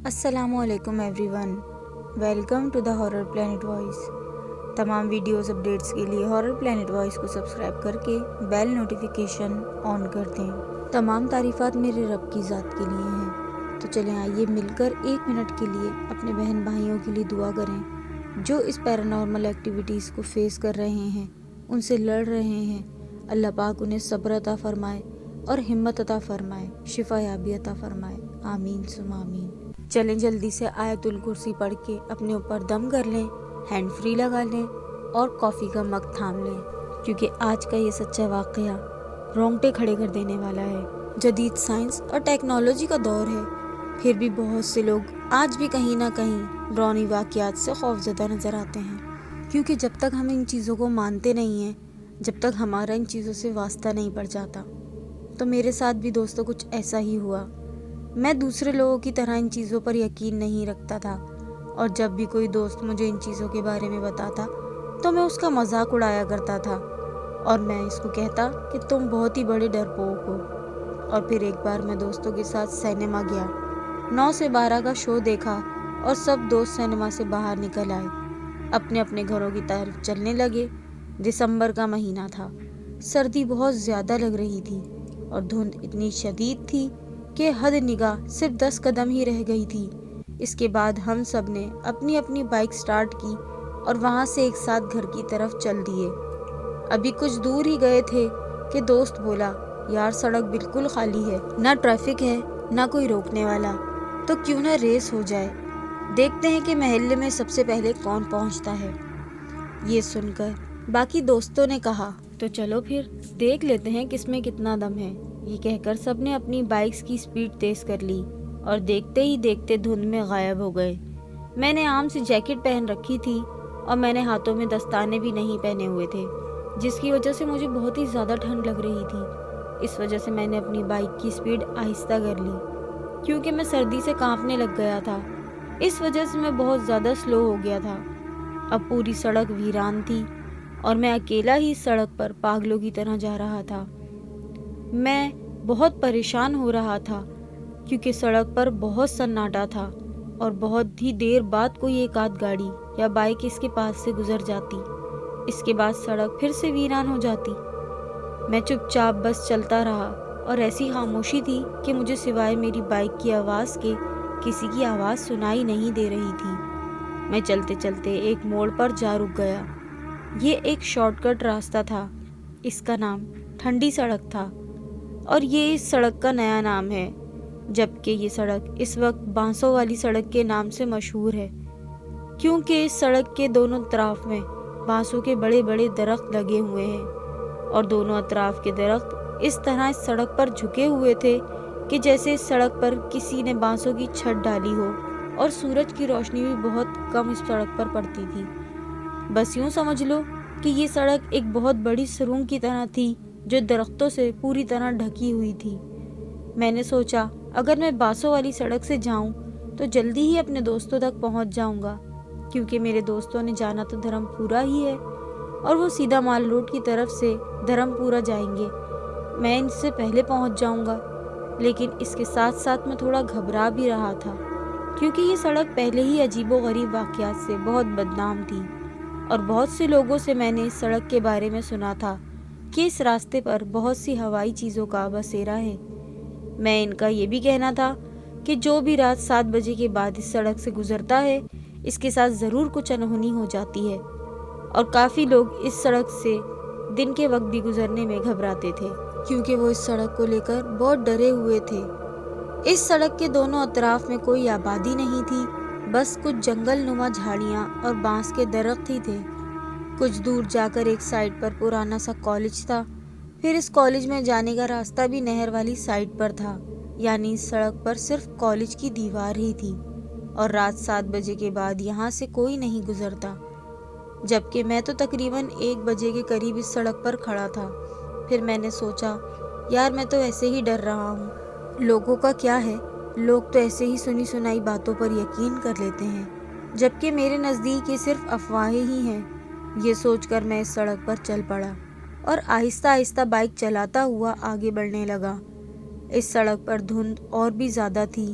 السلام علیکم everyone, welcome to the horror planet voice. تمام ویڈیوز اپڈیٹس کے لیے ہارر پلینٹ وائس کو سبسکرائب کر کے بیل نوٹیفیکیشن آن کر دیں۔ تمام تعریفات میرے رب کی ذات کے لیے ہیں، تو چلیں آئیے مل کر 1 منٹ کے لیے اپنے بہن بھائیوں کے لیے دعا کریں جو اس پیرانارمل ایکٹیویٹیز کو فیس کر رہے ہیں، ان سے لڑ رہے ہیں۔ اللہ پاک انہیں صبر عطا فرمائے اور ہمت عطا فرمائے، شفا یابی عطا فرمائے، آمین ثم آمین۔ چلیں جلدی سے آیت الکرسی پڑھ کے اپنے اوپر دم کر لیں، ہینڈ فری لگا لیں اور کافی کا مگ تھام لیں، کیونکہ آج کا یہ سچا واقعہ رونگٹے کھڑے کر دینے والا ہے۔ جدید سائنس اور ٹیکنالوجی کا دور ہے، پھر بھی بہت سے لوگ آج بھی کہیں نہ کہیں ڈراؤنی واقعات سے خوفزدہ نظر آتے ہیں، کیونکہ جب تک ہم ان چیزوں کو مانتے نہیں ہیں، جب تک ہمارا ان چیزوں سے واسطہ نہیں پڑ جاتا۔ تو میرے ساتھ بھی دوستوں کچھ ایسا ہی ہوا۔ میں دوسرے لوگوں کی طرح ان چیزوں پر یقین نہیں رکھتا تھا، اور جب بھی کوئی دوست مجھے ان چیزوں کے بارے میں بتاتا تو میں اس کا مذاق اڑایا کرتا تھا، اور میں اس کو کہتا کہ تم بہت ہی بڑے ڈرپوک ہو۔ اور پھر ایک بار میں دوستوں کے ساتھ سینما گیا، 9 سے 12 کا شو دیکھا اور سب دوست سینما سے باہر نکل آئے، اپنے اپنے گھروں کی طرف چلنے لگے۔ دسمبر کا مہینہ تھا، سردی بہت زیادہ لگ رہی تھی اور دھند اتنی شدید تھی کہ حد نگاہ صرف 10 قدم ہی رہ گئی تھی۔ اس کے بعد ہم سب نے اپنی اپنی بائک سٹارٹ کی اور وہاں سے ایک ساتھ گھر کی طرف چل دیے۔ ابھی کچھ دور ہی گئے تھے کہ دوست بولا، یار سڑک بالکل خالی ہے، نہ ٹریفک ہے نہ کوئی روکنے والا، تو کیوں نہ ریس ہو جائے، دیکھتے ہیں کہ محلے میں سب سے پہلے کون پہنچتا ہے۔ یہ سن کر باقی دوستوں نے کہا، تو چلو پھر دیکھ لیتے ہیں کس میں کتنا دم ہے۔ یہ کہہ کر سب نے اپنی بائکس کی سپیڈ تیز کر لی اور دیکھتے ہی دیکھتے دھند میں غائب ہو گئے۔ میں نے عام سی جیکٹ پہن رکھی تھی اور میں نے ہاتھوں میں دستانے بھی نہیں پہنے ہوئے تھے، جس کی وجہ سے مجھے بہت ہی زیادہ ٹھنڈ لگ رہی تھی۔ اس وجہ سے میں نے اپنی بائک کی سپیڈ آہستہ کر لی، کیونکہ میں سردی سے کانپنے لگ گیا تھا۔ اس وجہ سے میں بہت زیادہ سلو ہو گیا تھا۔ اب پوری سڑک ویران تھی اور میں اکیلا ہی سڑک پر پاگلوں کی طرح جا رہا تھا۔ میں بہت پریشان ہو رہا تھا کیونکہ سڑک پر بہت سناٹا تھا اور بہت ہی دیر بعد کوئی ایک آدھ گاڑی یا بائک اس کے پاس سے گزر جاتی۔ اس کے بعد سڑک پھر سے ویران ہو جاتی۔ میں چپ چاپ بس چلتا رہا اور ایسی خاموشی تھی کہ مجھے سوائے میری بائک کی آواز کے کسی کی آواز سنائی نہیں دے رہی تھی۔ میں چلتے چلتے ایک موڑ پر جا رک گیا۔ یہ ایک شارٹ کٹ راستہ تھا، اس کا نام ٹھنڈی سڑک تھا، اور یہ اس سڑک کا نیا نام ہے، جبکہ یہ سڑک اس وقت بانسوں والی سڑک کے نام سے مشہور ہے، کیونکہ اس سڑک کے دونوں اطراف میں بانسوں کے بڑے بڑے درخت لگے ہوئے ہیں، اور دونوں اطراف کے درخت اس طرح اس سڑک پر جھکے ہوئے تھے کہ جیسے اس سڑک پر کسی نے بانسوں کی چھت ڈالی ہو، اور سورج کی روشنی بھی بہت کم اس سڑک پر پڑتی تھی۔ بس یوں سمجھ لو کہ یہ سڑک ایک بہت بڑی سرنگ کی طرح تھی جو درختوں سے پوری طرح ڈھکی ہوئی تھی۔ میں نے سوچا اگر میں بانسوں والی سڑک سے جاؤں تو جلدی ہی اپنے دوستوں تک پہنچ جاؤں گا، کیونکہ میرے دوستوں نے جانا تو دھرم پورہ ہی ہے اور وہ سیدھا مال روڈ کی طرف سے دھرم پورہ جائیں گے۔ میں ان سے پہلے پہنچ جاؤں گا، لیکن اس کے ساتھ ساتھ میں تھوڑا گھبرا بھی رہا تھا، کیونکہ یہ سڑک پہلے ہی عجیب و غریب واقعات سے بہت بدنام تھی، اور بہت سے لوگوں سے میں نے اس سڑک کے بارے میں سنا تھا کہ اس راستے پر بہت سی ہوائی چیزوں کا بسیرا ہے۔ میں ان کا یہ بھی کہنا تھا کہ جو بھی رات 7 بجے کے بعد اس سڑک سے گزرتا ہے اس کے ساتھ ضرور کچھ انہونی ہو جاتی ہے، اور کافی لوگ اس سڑک سے دن کے وقت بھی گزرنے میں گھبراتے تھے، کیونکہ وہ اس سڑک کو لے کر بہت ڈرے ہوئے تھے۔ اس سڑک کے دونوں اطراف میں کوئی آبادی نہیں تھی، بس کچھ جنگل نما جھاڑیاں اور بانس کے درخت ہی تھے۔ کچھ دور جا کر ایک سائٹ پر پرانا سا کالج تھا، پھر اس کالج میں جانے کا راستہ بھی نہر والی سائٹ پر تھا، یعنی اس سڑک پر صرف کالج کی دیوار ہی تھی، اور رات 7 بجے کے بعد یہاں سے کوئی نہیں گزرتا، جبکہ میں تو تقریباً 1 بجے کے قریب اس سڑک پر کھڑا تھا۔ پھر میں نے سوچا یار میں تو ایسے ہی ڈر رہا ہوں، لوگوں کا کیا ہے، لوگ تو ایسے ہی سنی سنائی باتوں پر یقین کر لیتے ہیں، جبکہ میرے نزدیک یہ صرف افواہیں ہی ہیں۔ یہ سوچ کر میں اس سڑک پر چل پڑا اور آہستہ آہستہ بائک چلاتا ہوا آگے بڑھنے لگا۔ اس سڑک پر دھند اور بھی زیادہ تھی،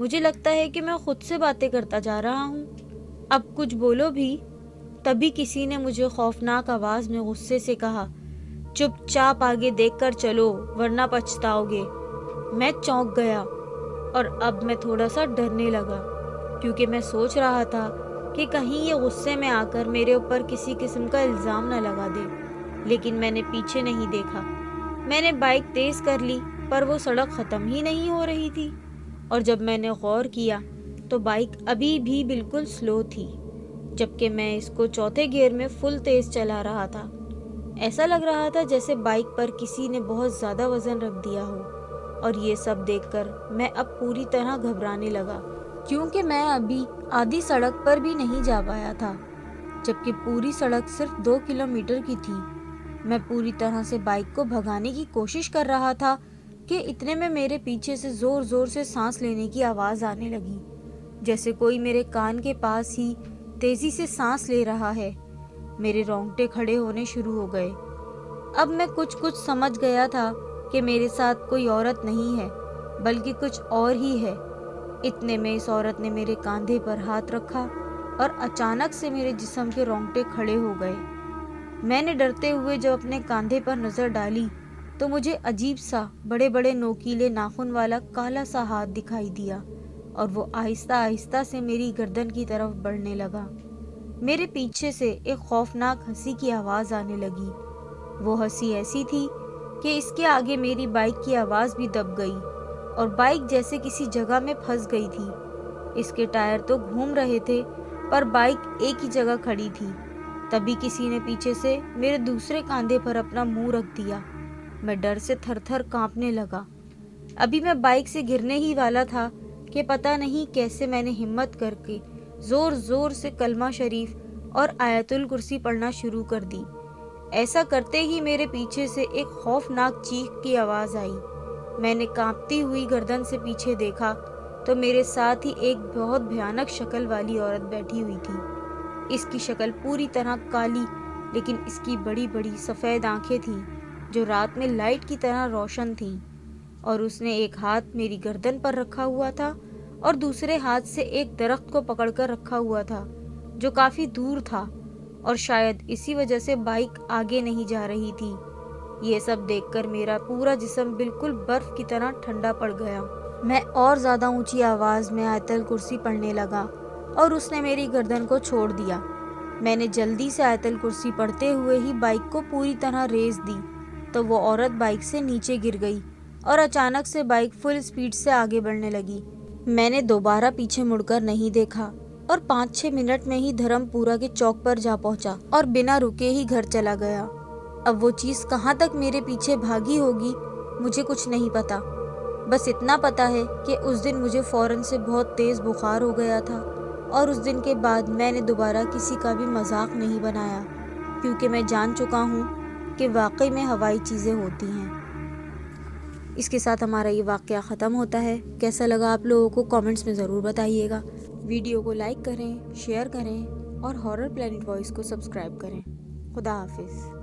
مجھے لگتا ہے کہ میں خود سے باتیں کرتا جا رہا ہوں۔ اب کچھ بولو بھی۔ تبھی کسی نے مجھے خوفناک آواز میں غصے سے کہا، چپ چاپ آگے دیکھ کر چلو ورنہ پچھتاؤ گے۔ میں چونک گیا اور اب میں تھوڑا سا ڈرنے لگا، کیونکہ میں سوچ رہا تھا کہ کہیں یہ غصے میں آ کر میرے اوپر کسی قسم کا الزام نہ لگا دے۔ لیکن میں نے پیچھے نہیں دیکھا۔ میں نے بائک تیز کر لی پر وہ سڑک ختم ہی نہیں ہو رہی تھی، اور جب میں نے غور کیا تو بائک ابھی بھی بالکل سلو تھی، جبکہ میں اس کو چوتھے گیئر میں فل تیز چلا رہا تھا۔ ایسا لگ رہا تھا جیسے بائک پر کسی نے بہت زیادہ وزن رکھ دیا ہو، اور یہ سب دیکھ کر میں اب پوری طرح گھبرانے لگا، کیونکہ میں ابھی آدھی سڑک پر بھی نہیں جا پایا تھا، جبکہ پوری سڑک صرف 2 کلومیٹر کی تھی۔ میں پوری طرح سے بائک کو بھگانے کی کوشش کر رہا تھا کہ اتنے میں میرے پیچھے سے زور زور سے سانس لینے کی آواز آنے لگی، جیسے کوئی میرے کان کے پاس ہی تیزی سے سانس لے رہا ہے۔ میرے رونگٹے کھڑے ہونے شروع ہو گئے۔ اب میں کچھ سمجھ گیا تھا کہ میرے ساتھ کوئی عورت نہیں ہے بلکہ کچھ اور ہی ہے۔ اتنے میں اس عورت نے میرے کاندھے پر ہاتھ رکھا اور اچانک سے میرے جسم کے رونگٹے کھڑے ہو گئے۔ میں نے ڈرتے ہوئے جب اپنے کاندھے پر نظر ڈالی تو مجھے عجیب سا بڑے بڑے نوکیلے ناخن والا کالا سا ہاتھ دکھائی دیا، اور وہ آہستہ آہستہ سے میری گردن کی طرف بڑھنے لگا۔ میرے پیچھے سے ایک خوفناک ہنسی کی آواز آنے لگی۔ وہ ہنسی ایسی تھی کہ اس کے آگے میری بائک کی آواز بھی دب گئی، اور بائک جیسے کسی جگہ میں پھنس گئی تھی۔ اس کے ٹائر تو گھوم رہے تھے پر بائک ایک ہی جگہ کھڑی تھی۔ تبھی کسی نے پیچھے سے میرے دوسرے کاندھے پر اپنا منہ رکھ دیا۔ میں ڈر سے تھر تھر کانپنے لگا۔ ابھی میں بائک سے گرنے ہی والا تھا کہ پتہ نہیں کیسے میں نے ہمت کر کے زور زور سے کلمہ شریف اور آیت الکرسی پڑھنا شروع کر دی۔ ایسا کرتے ہی میرے پیچھے سے ایک خوفناک چیخ کی آواز آئی۔ میں نے کانپتی ہوئی گردن سے پیچھے دیکھا تو میرے ساتھ ہی ایک بہت بھیانک شکل والی عورت بیٹھی ہوئی تھی۔ اس کی شکل پوری طرح کالی، لیکن اس کی بڑی بڑی سفید آنکھیں تھیں جو رات میں لائٹ کی طرح روشن تھیں، اور اس نے ایک ہاتھ میری گردن پر رکھا ہوا تھا اور دوسرے ہاتھ سے ایک درخت کو پکڑ کر رکھا ہوا تھا جو کافی دور تھا، اور شاید اسی وجہ سے بائک آگے نہیں جا رہی تھی۔ یہ سب دیکھ کر میرا پورا جسم بالکل برف کی طرح ٹھنڈا پڑ گیا۔ میں اور زیادہ اونچی آواز میں آیت الکرسی پڑھنے لگا اور اس نے میری گردن کو چھوڑ دیا۔ میں نے جلدی سے آیت الکرسی پڑھتے ہوئے ہی بائک کو پوری طرح ریس دی تو وہ عورت بائک سے نیچے گر گئی اور اچانک سے بائک فل سپیڈ سے آگے بڑھنے لگی۔ میں نے دوبارہ پیچھے مڑ کر نہیں دیکھا اور 5-6 منٹ میں ہی دھرم پورہ کے چوک پر جا پہنچا اور بنا رکے ہی گھر چلا گیا۔ اب وہ چیز کہاں تک میرے پیچھے بھاگی ہوگی مجھے کچھ نہیں پتا، بس اتنا پتا ہے کہ اس دن مجھے فوراً سے بہت تیز بخار ہو گیا تھا، اور اس دن کے بعد میں نے دوبارہ کسی کا بھی مذاق نہیں بنایا، کیونکہ میں جان چکا ہوں کہ واقعی میں ہوائی چیزیں ہوتی ہیں۔ اس کے ساتھ ہمارا یہ واقعہ ختم ہوتا ہے۔ کیسا لگا آپ لوگوں کو کامنٹس میں ضرور بتائیے گا۔ ویڈیو کو لائک کریں، شیئر کریں اور ہارر پلینٹ وائس کو سبسکرائب کریں۔ خدا حافظ۔